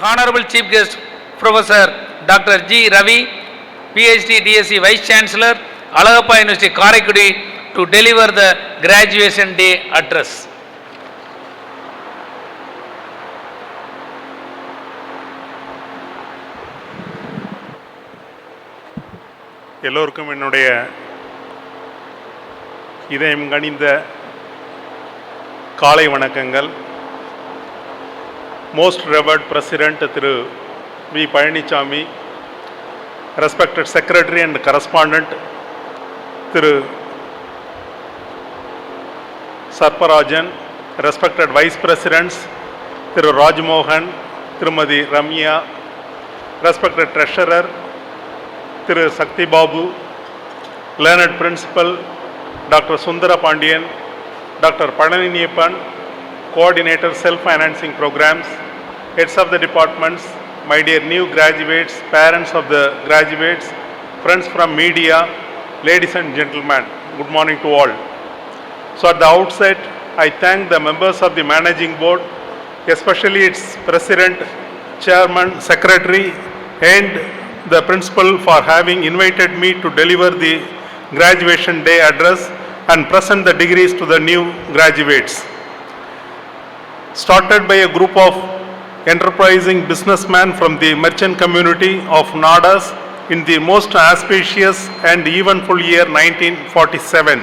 Honorable Chief Guest, Professor Dr. G. Ravi, PhD, DSc Vice Chancellor, Alagappa University, Karaikudi, to deliver the Graduation Day Address. எல்லோருக்கும் என்னுடைய இதயம் கனிந்த காலை வணக்கங்கள். Most revered president Thiru V. Palaniswami, respected secretary and correspondent Thiru Sarbarajan, respected vice presidents Thiru Rajmohan, Thirumathi Ramya, respected treasurer Thiru Sakthi Babu, learned principal Dr. Sundara Pandian, Dr. Padaniniappan, coordinator self-financing programs, heads of the departments, my dear new graduates, parents of the graduates, friends from media, ladies and gentlemen, good morning to all. So at the outset, I thank the members of the managing board, especially its president, chairman, secretary, and the principal for having invited me to deliver the graduation day address and present the degrees to the new graduates. Started by a group of enterprising businessmen from the merchant community of Nadas in the most auspicious and eventful year 1947.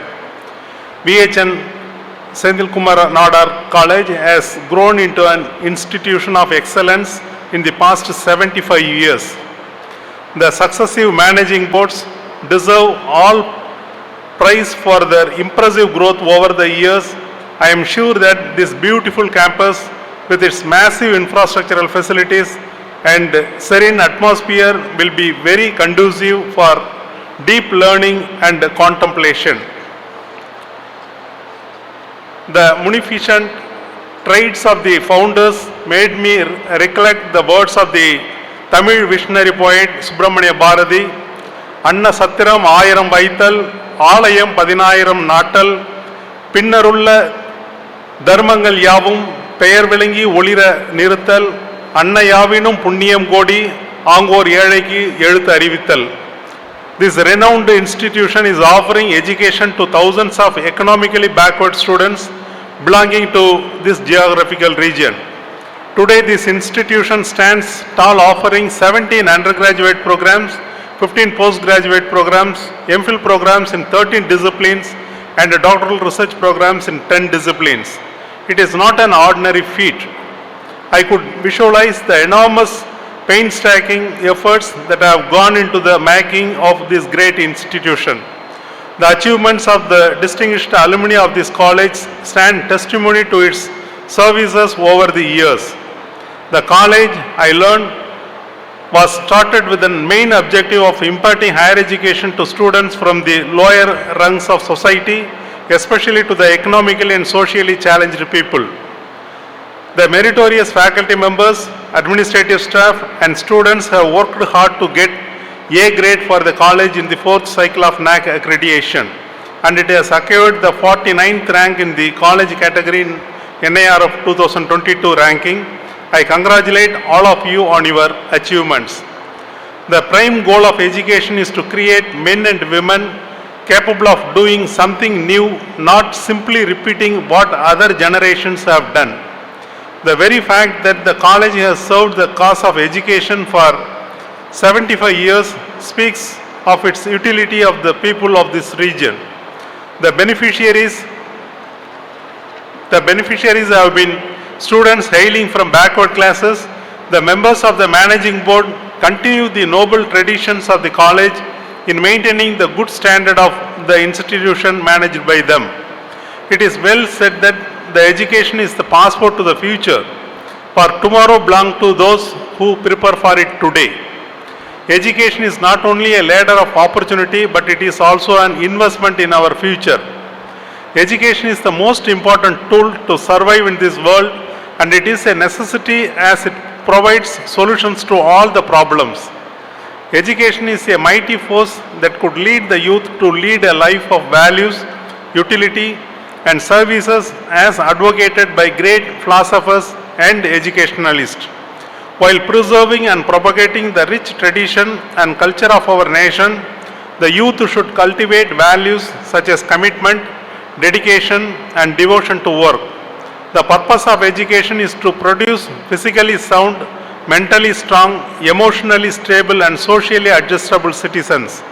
V.H.N.S.N.College has grown into an institution of excellence in the past 75 years. The successive managing boards deserve all praise for their impressive growth over the years. I am sure that this beautiful campus with its massive infrastructural facilities and serene atmosphere will be very conducive for deep learning and contemplation. The munificent traits of the founders made me recollect the words of the Tamil visionary poet Subramania Bharati, Anna Sathiram Ayiram Vaital, Alayam 10000 Natal, Pinnarulla Dharmangal Yavum, Peyar Vilangi Olira Nirthal, Anna Yavinum Punniyam Godi, Angor Yelaki Eluthu Arivithal. This renowned institution is offering education to thousands of economically backward students belonging to this geographical region. Today, this institution stands tall, offering 17 undergraduate programs, 15 postgraduate programs, MPhil programs in 13 disciplines, and doctoral research programs in 10 disciplines. It is not an ordinary feat. I could visualize the enormous painstaking efforts that have gone into the making of this great institution. The achievements of the distinguished alumni of this college stand testimony to its services over the years. The college, I learned, was started with the main objective of imparting higher education to students from the lower rungs of society, especially to the economically and socially challenged people. The meritorious faculty members, administrative staff, and students have worked hard to get A grade for the college in the 4th cycle of NAC accreditation, and it has secured the 49th rank in the college category in NIR of 2022 ranking. I congratulate all of you on your achievements. The prime goal of education is to create men and women capable of doing something new, not simply repeating what other generations have done. The very fact that the college has served the cause of education for 75 years speaks of its utility of the people of this region. The beneficiaries have been students hailing from backward classes. The members of the managing board continue the noble traditions of the college in maintaining the good standard of the institution managed by them. It is well said that the education is the passport to the future, for tomorrow belongs to those who prepare for it today. Education is not only a ladder of opportunity, but it is also an investment in our future. Education is the most important tool to survive in this world, and it is a necessity as it provides solutions to all the problems. Education is a mighty force that could lead the youth to lead a life of values, utility, and services as advocated by great philosophers and educationalists. While preserving and propagating the rich tradition and culture of our nation, the youth should cultivate values such as commitment, dedication, and devotion to work. The purpose of education is to produce physically sound, mentally strong, emotionally stable, and socially adjustable citizens.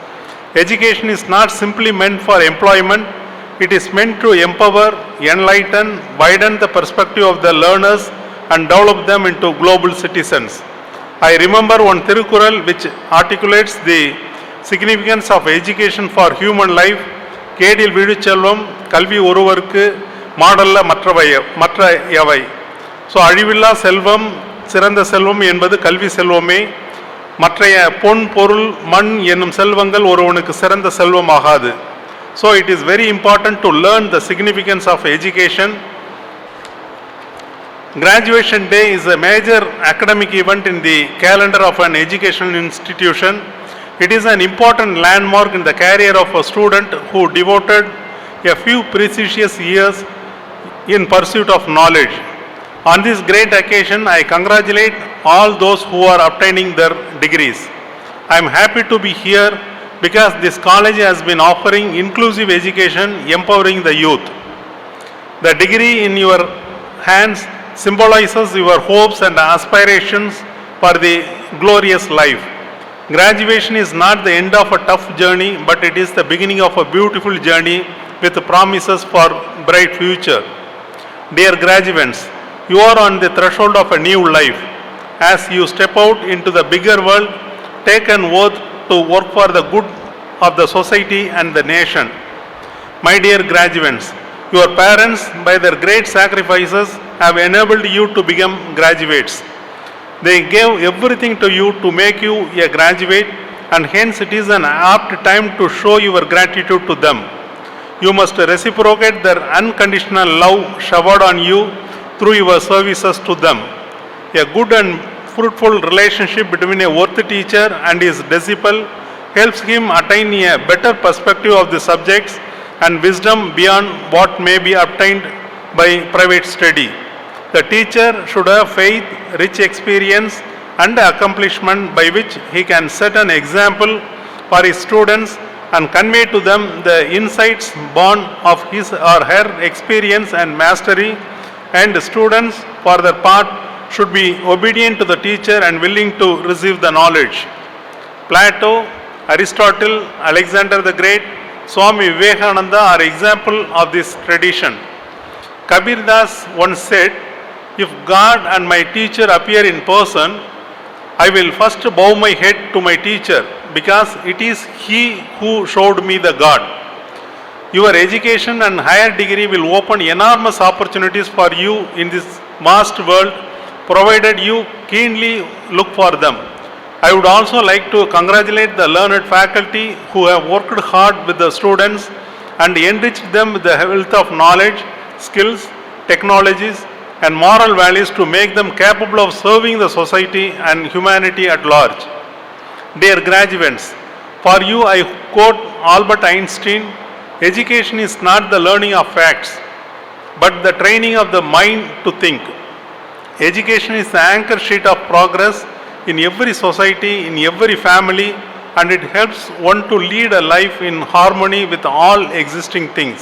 Education is not simply meant for employment, it is meant to empower, enlighten, widen the perspective of the learners and develop them into global citizens. I remember one Tirukural which articulates the significance of education for human life. கேடில் விழுச்செல்வம் கல்வி ஒருவருக்கு மாடல்ல மற்ற எவை. So அழிவில்லா செல்வம் சிறந்த செல்வம் என்பது கல்வி செல்வமே. மற்றைய பொன் பொருள் மண் என்னும் செல்வங்கள் ஒருவனுக்கு சிறந்த செல்வம் ஆகாது. So it is very important to learn the significance of education. Graduation Day is a major academic event in the calendar of an educational institution. It is an important landmark in the career of a student who devoted a few precious years in pursuit of knowledge. On this great occasion, I congratulate all those who are obtaining their degrees. I am happy to be here because this college has been offering inclusive education, empowering the youth. The degree in your hands symbolizes your hopes and aspirations for the glorious life. Graduation is not the end of a tough journey, but it is the beginning of a beautiful journey with promises for bright future. Dear graduates, you are on the threshold of a new life. As you step out into the bigger world, take an oath to work for the good of the society and the nation. My dear graduates, your parents, by their great sacrifices, have enabled you to become graduates. They gave everything to you to make you a graduate, and hence it is an apt time to show your gratitude to them. You must reciprocate their unconditional love showered on you through your services to them. A good and fruitful relationship between a worthy teacher and his disciple helps him attain a better perspective of the subjects and wisdom beyond what may be obtained by private study. The teacher should have faith, rich experience, and accomplishment by which he can set an example for his students and convey to them the insights born of his or her experience and mastery, and students for their part should be obedient to the teacher and willing to receive the knowledge. Plato, Aristotle, Alexander the Great, Swami Vivekananda are example of this tradition. Kabir Das once said, "If God and my teacher appear in person, I will first bow my head to my teacher because it is he who showed me the God." Your education and higher degree will open enormous opportunities for you in this vast world, provided you keenly look for them. I would also like to congratulate the learned faculty who have worked hard with the students and enriched them with the wealth of knowledge, skills, technologies, and moral values to make them capable of serving the society and humanity at large. Dear graduates, for you I quote Albert Einstein, "Education is not the learning of facts, but the training of the mind to think." Education is the anchor sheet of progress in every society, in every family, and it helps one to lead a life in harmony with all existing things.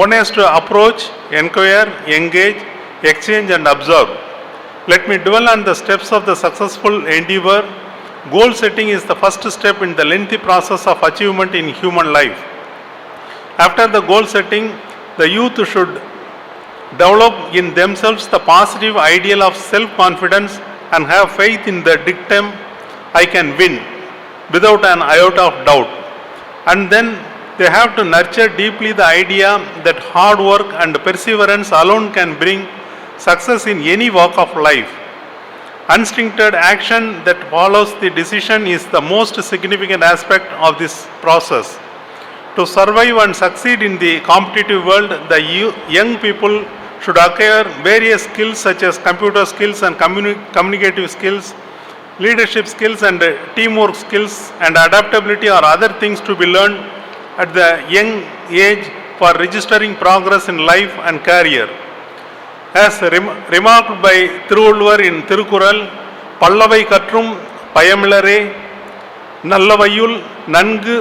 One has to approach, inquire, engage, exchange, and observe. Let me dwell on the steps of the successful endeavor. Goal setting is the first step in the lengthy process of achievement in human life. After the goal setting, the youth should develop in themselves the positive ideal of self-confidence and have faith in the dictum, "I can win," without an iota of doubt. And then they have to nurture deeply the idea that hard work and perseverance alone can bring success in any walk of life. Unstinted action that follows the decision is the most significant aspect of this process. To survive and succeed in the competitive world, the young people should acquire various skills such as computer skills and communicative skills, leadership skills and teamwork skills, and adaptability are other things to be learned at the young age for registering progress in life and career. As remarked by Virudhunagar in Tirukural, பல்லவை கற்றும் பயமிலரே நல்லவையுள் நன்கு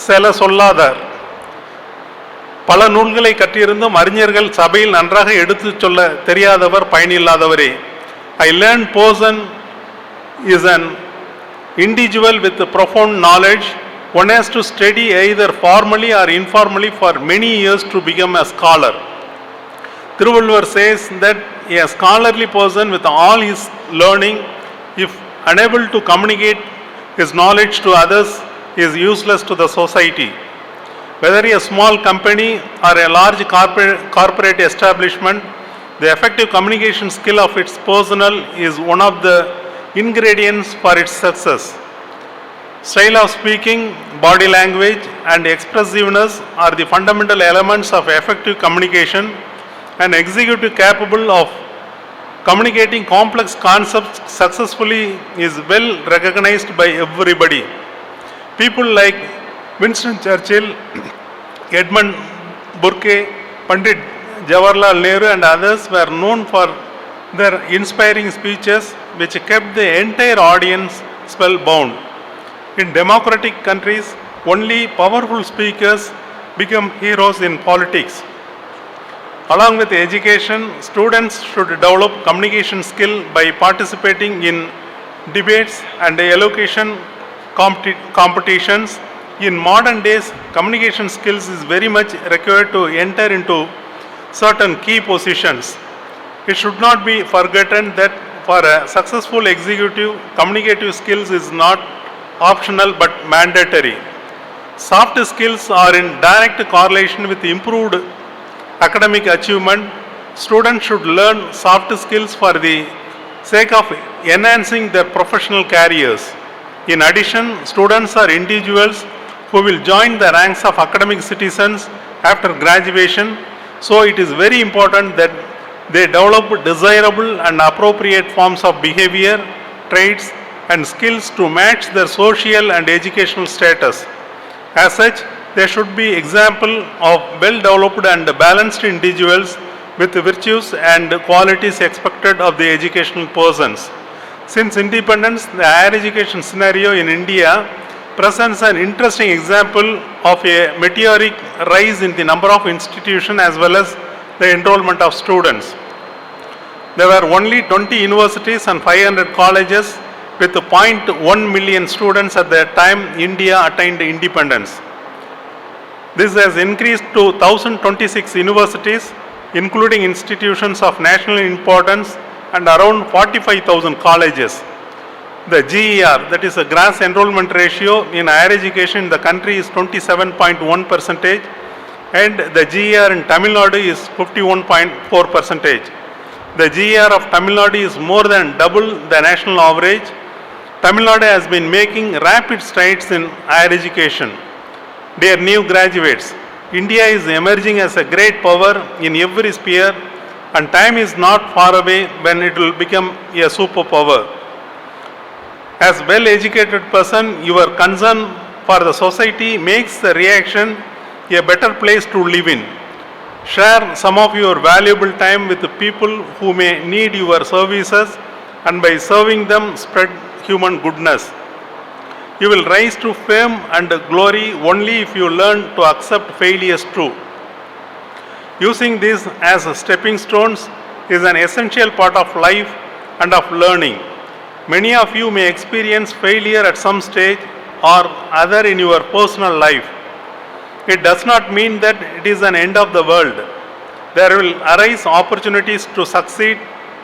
செல சொல்லாதார். பல நூல்களை கற்றிருந்தும் அறிஞர்கள் சபையில் நன்றாக எடுத்துச் சொல்ல தெரியாதவர் பயனில்லாதவரே. A learned person is an individual with profound knowledge. One has to study either formally or informally for many years to become a scholar. Virudhunagar says that a scholarly person with all his learning, if unable to communicate his knowledge to others, is useless to the society. Whether a small company or a large corporate establishment, the effective communication skill of its personnel is one of the ingredients for its success. Style of speaking, body language, and expressiveness are the fundamental elements of effective communication. An executive capable of communicating complex concepts successfully is well recognized by everybody. People like Winston Churchill, Edmund Burke, Pandit Jawaharlal Nehru and others were known for their inspiring speeches which kept the entire audience spellbound. In democratic countries, only powerful speakers become heroes in politics. Along with education, students should develop communication skill by participating in debates and elocution competitions. In modern days, communication skills is very much required to enter into certain key positions. It should not be forgotten that for a successful executive, communicative skills is not optional but mandatory. Soft skills are in direct correlation with improved academic achievement. Students should learn soft skills for the sake of enhancing their professional careers. In addition, students are individuals who will join the ranks of academic citizens after graduation, so it is very important that they develop desirable and appropriate forms of behavior, traits, and skills to match their social and educational status. As such, they should be example of well-developed and balanced individuals with virtues and qualities expected of the educational persons. Since independence, the higher education scenario in India presents an interesting example of a meteoric rise in the number of institutions as well as the enrollment of students. There were only 20 universities and 500 colleges with 0.1 million students at the time India attained independence. This has increased to 1026 universities, including institutions of national importance, and around 45,000 colleges. The GER, that is a gross enrollment ratio in higher education in the country, is 27.1%, and the GER in Tamil Nadu is 51.4%. The GER of Tamil Nadu is more than double the national average. Tamil Nadu has been making rapid strides in higher education. Dear new graduates, India is emerging as a great power in every sphere, and time is not far away when it will become a superpower. As well-educated person, your concern for the society makes the reaction a better place to live in. Share some of your valuable time with the people who may need your services, and by serving them, spread human goodness. You will rise to fame and glory only if you learn to accept failures too. Using these as stepping stones is an essential part of life and of learning. Many of you may experience failure at some stage or other in your personal life. It does not mean that it is an end of the world. There will arise opportunities to succeed.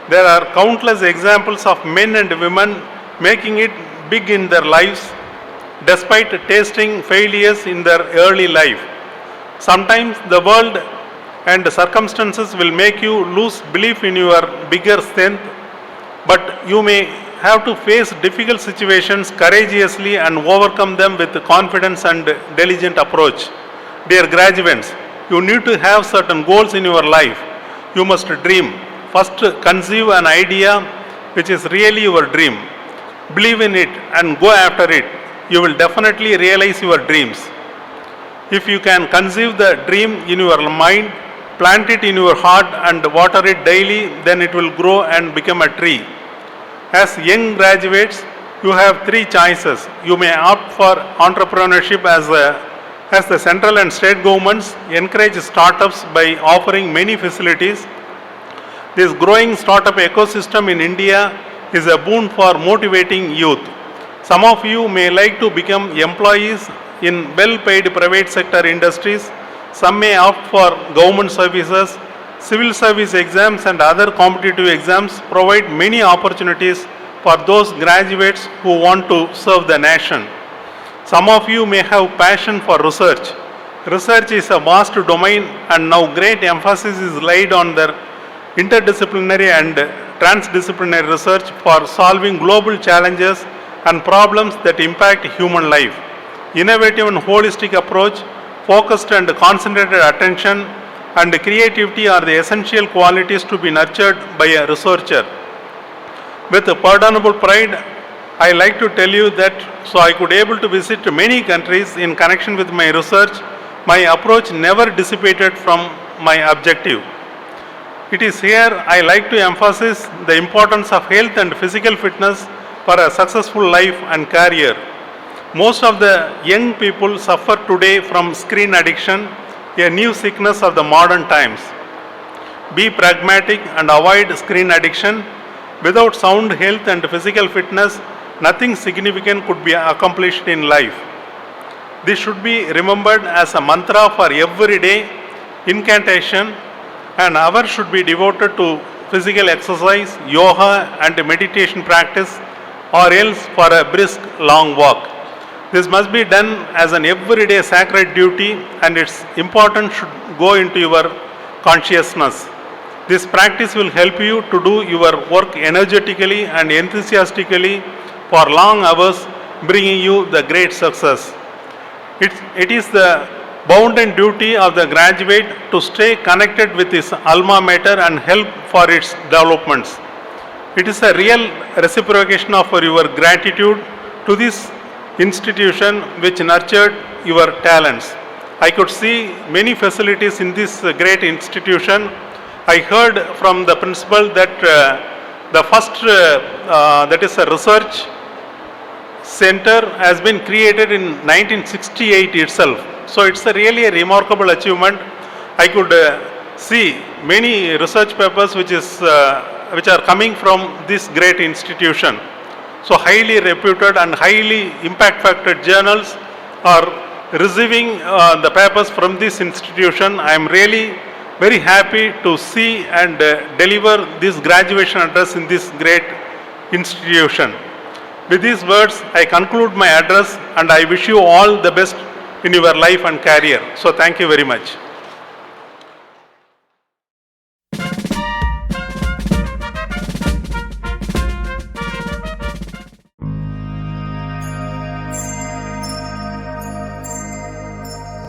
There are countless examples of men and women making it big in their lives despite tasting failures in their early life. Sometimes the world and circumstances will make you lose belief in your bigger strength, but you may have to face difficult situations courageously and overcome them with confidence and diligent approach. Dear graduates, you need to have certain goals in your life. You must dream. First, conceive an idea which is really your dream. Believe in it and go after it. You will definitely realize your dreams. If you can conceive the dream in your mind, plant it in your heart and water it daily, then it will grow and become a tree. As young graduates, you have three choices. You may opt for entrepreneurship as the central and state governments encourage startups by offering many facilities. This growing startup ecosystem in India is a boon for motivating youth. Some of you may like to become employees in well-paid private sector industries. Some may opt for government services. Civil service exams and other competitive exams provide many opportunities for those graduates who want to serve the nation. Some of you may have passion for research. Research is a vast domain and now great emphasis is laid on the interdisciplinary and transdisciplinary research for solving global challenges and problems that impact human life. Innovative and holistic approach, focused and concentrated attention, and creativity are the essential qualities to be nurtured by a researcher. With pardonable pride, I like to tell you that so I could able to visit many countries in connection with my research, my approach never dissipated from my objective. It is here I like to emphasize the importance of health and physical fitness for a successful life and career. Most of the young people suffer today from screen addiction, a new sickness of the modern times. Be pragmatic and avoid screen addiction. Without sound health and physical fitness, nothing significant could be accomplished in life. This should be remembered as a mantra for every day, incantation. An hour should be devoted to physical exercise, yoga and meditation practice, or else for a brisk long walk. This must be done as an everyday sacred duty and its importance should go into your consciousness. This practice will help you to do your work energetically and enthusiastically for long hours, bringing you the great success. It is the bounden duty of the graduate to stay connected with his alma mater and help for its developments. It is a real reciprocation of your gratitude to this institution which nurtured your talents. I could see many facilities in this great institution. I heard from the principal that the first that is a research center has been created in 1968 itself. So it's a really a remarkable achievement. I could see many research papers which are coming from this great institution. So highly reputed and highly impact factor journals are receiving the papers from this institution. I am really very happy to see and deliver this graduation address in this great institution. With these words, I conclude my address and I wish you all the best in your life and career. So thank you very much.